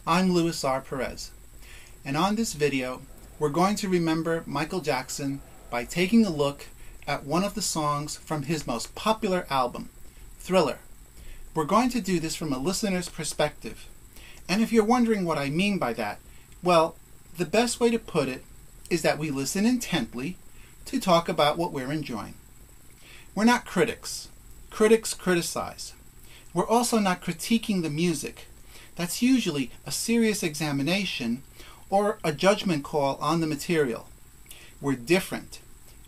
I'm Louis R. Perez, and on this video we're going to remember Michael Jackson by taking a look at one of the songs from his most popular album, Thriller. We're going to do this from a listener's perspective, and if you're wondering what I mean by that, well, the best way to put it is that we listen intently to talk about what we're enjoying. We're not critics. Critics criticize. We're also not critiquing the music. That's usually a serious examination or a judgment call on the material. We're different.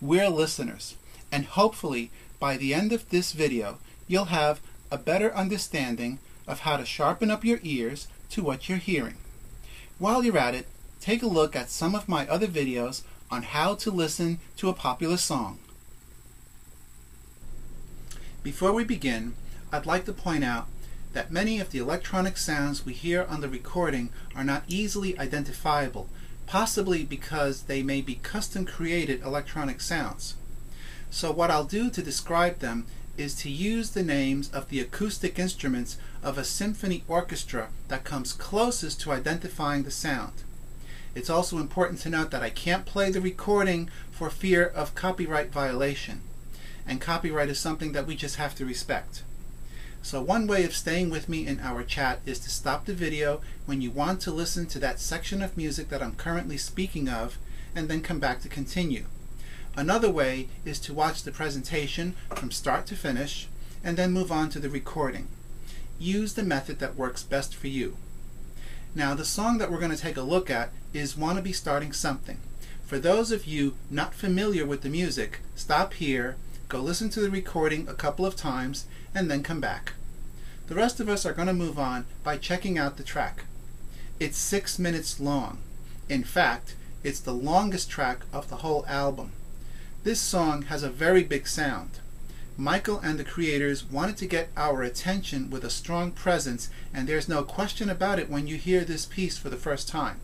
We're listeners. And hopefully, by the end of this video, you'll have a better understanding of how to sharpen up your ears to what you're hearing. While you're at it, take a look at some of my other videos on how to listen to a popular song. Before we begin, I'd like to point out that many of the electronic sounds we hear on the recording are not easily identifiable, possibly because they may be custom created electronic sounds. So what I'll do to describe them is to use the names of the acoustic instruments of a symphony orchestra that comes closest to identifying the sound. It's also important to note that I can't play the recording for fear of copyright violation, and copyright is something that we just have to respect. So one way of staying with me in our chat is to stop the video when you want to listen to that section of music that I'm currently speaking of, and then come back to continue. Another way is to watch the presentation from start to finish, and then move on to the recording. Use the method that works best for you. Now, the song that we're going to take a look at is Wanna Be Starting Something. For those of you not familiar with the music, stop here, go listen to the recording a couple of times, and then come back. The rest of us are going to move on by checking out the track. It's 6 minutes long. In fact, it's the longest track of the whole album. This song has a very big sound. Michael and the creators wanted to get our attention with a strong presence, and there's no question about it when you hear this piece for the first time.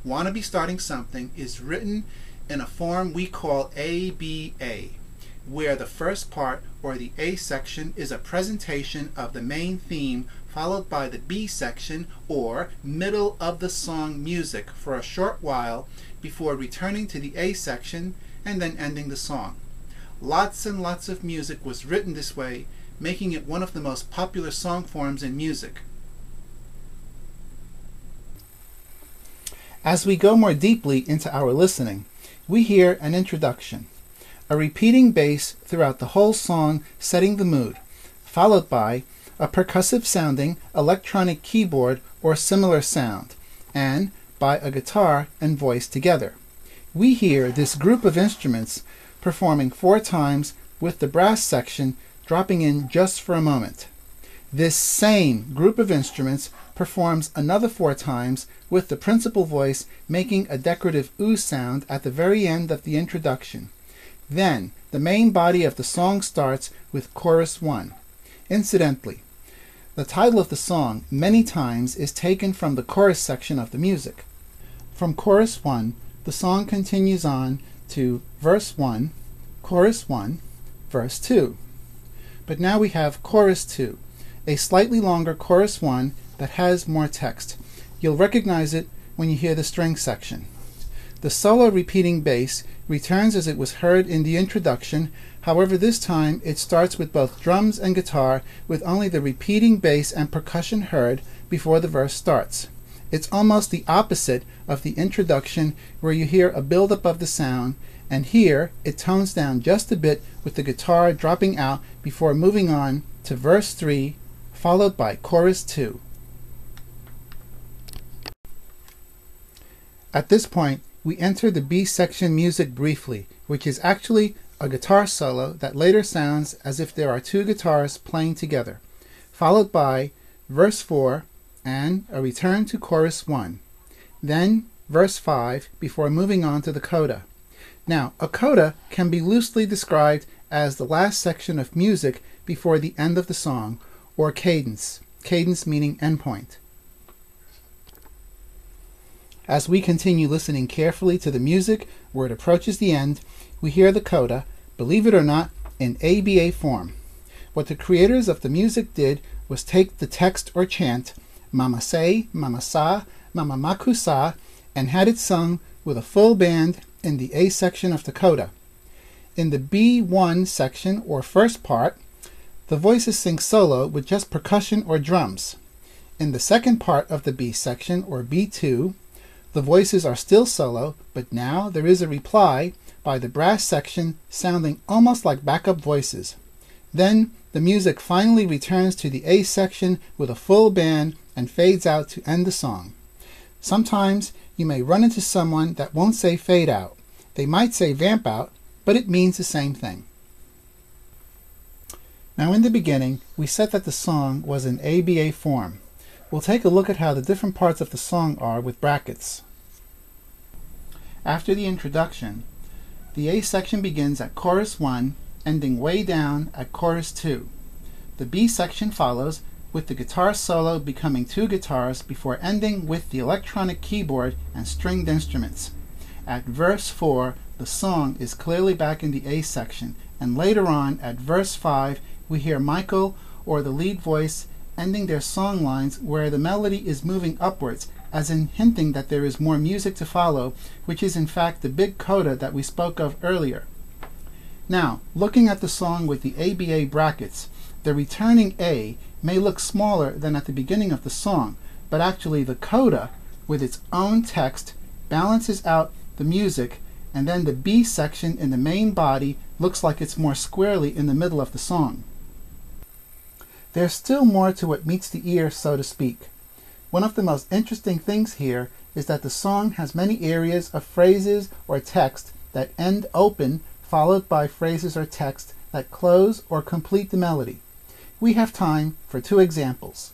Wanna Be Starting Something is written in a form we call ABA, where the first part, or the A section, is a presentation of the main theme, followed by the B section, or middle of the song music, for a short while before returning to the A section and then ending the song. Lots and lots of music was written this way, making it one of the most popular song forms in music. As we go more deeply into our listening, we hear an introduction, a repeating bass throughout the whole song setting the mood, followed by a percussive sounding electronic keyboard or similar sound, and by a guitar and voice together. We hear this group of instruments performing 4 times, with the brass section dropping in just for a moment. This same group of instruments performs another 4 times, with the principal voice making a decorative ooh sound at the very end of the introduction. Then, the main body of the song starts with chorus 1. Incidentally, the title of the song many times is taken from the chorus section of the music. From chorus 1, the song continues on to verse 1, chorus 1, verse 2. But now we have chorus 2, a slightly longer chorus 1 that has more text. You'll recognize it when you hear the string section. The solo repeating bass returns as it was heard in the introduction, however this time it starts with both drums and guitar, with only the repeating bass and percussion heard before the verse starts. It's almost the opposite of the introduction, where you hear a buildup of the sound, and here it tones down just a bit with the guitar dropping out before moving on to verse 3, followed by chorus 2. At this point, we enter the B section music briefly, which is actually a guitar solo that later sounds as if there are 2 guitars playing together, followed by verse 4 and a return to chorus 1. Then verse 5 before moving on to the coda. Now, a coda can be loosely described as the last section of music before the end of the song, or cadence, cadence meaning endpoint. As we continue listening carefully to the music where it approaches the end, we hear the coda, believe it or not, in ABA form. What the creators of the music did was take the text or chant, Mama Say, Mama Sa, Mama Maku Sa, and had it sung with a full band in the A section of the coda. In the B1 section, or first part, the voices sing solo with just percussion or drums. In the second part of the B section, or B2, the voices are still solo, but now there is a reply by the brass section sounding almost like backup voices. Then the music finally returns to the A section with a full band and fades out to end the song. Sometimes you may run into someone that won't say fade out. They might say vamp out, but it means the same thing. Now in the beginning, we said that the song was in ABA form. We'll take a look at how the different parts of the song are with brackets. After the introduction, the A section begins at chorus 1, ending way down at chorus 2. The B section follows, with the guitar solo becoming 2 guitars before ending with the electronic keyboard and stringed instruments. At verse 4, the song is clearly back in the A section, and later on, at verse 5, we hear Michael, or the lead voice, ending their song lines where the melody is moving upwards, as in hinting that there is more music to follow, which is in fact the big coda that we spoke of earlier. Now, looking at the song with the ABA brackets, the returning A may look smaller than at the beginning of the song, but actually the coda, with its own text, balances out the music, and then the B section in the main body looks like it's more squarely in the middle of the song. There's still more to what meets the ear, so to speak. One of the most interesting things here is that the song has many areas of phrases or text that end open, followed by phrases or text that close or complete the melody. We have time for 2 examples.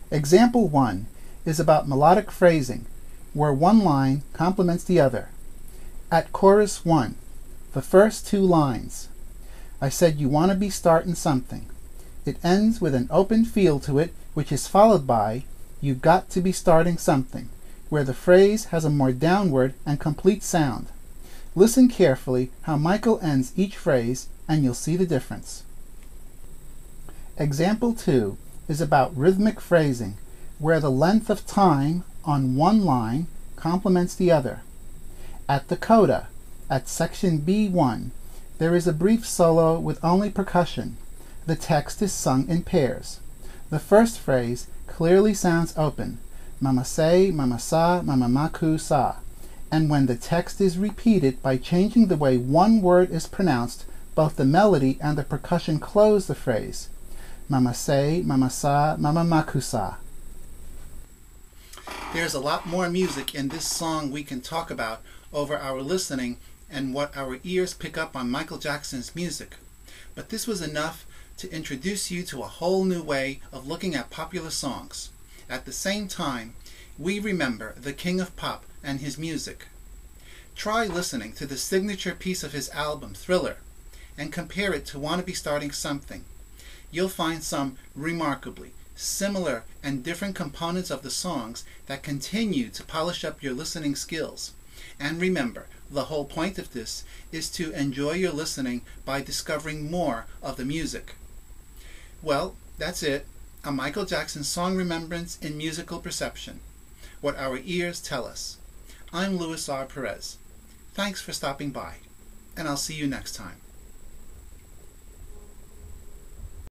Example 1 is about melodic phrasing, where one line complements the other. At chorus 1, the first 2 lines, I said you want to be starting something. It ends with an open feel to it, which is followed by you've got to be starting something, where the phrase has a more downward and complete sound. Listen carefully how Michael ends each phrase, and you'll see the difference. Example 2 is about rhythmic phrasing, where the length of time on one line complements the other. At the coda, at section B1, there is a brief solo with only percussion. The text is sung in pairs. The first phrase clearly sounds open, Mama Say, Mama Sa, Mama Maku Sa, and when the text is repeated by changing the way one word is pronounced, both the melody and the percussion close the phrase, Mama Say, Mama Sa, Mama Maku Sa. There's a lot more music in this song we can talk about over our listening and what our ears pick up on Michael Jackson's music. But this was enough to introduce you to a whole new way of looking at popular songs. At the same time, we remember the King of Pop and his music. Try listening to the signature piece of his album, Thriller, and compare it to Wanna Be Starting Something. You'll find some remarkably similar and different components of the songs that continue to polish up your listening skills. And remember, the whole point of this is to enjoy your listening by discovering more of the music. Well, that's it. A Michael Jackson song remembrance in musical perception. What our ears tell us. I'm Louis R. Perez. Thanks for stopping by, and I'll see you next time.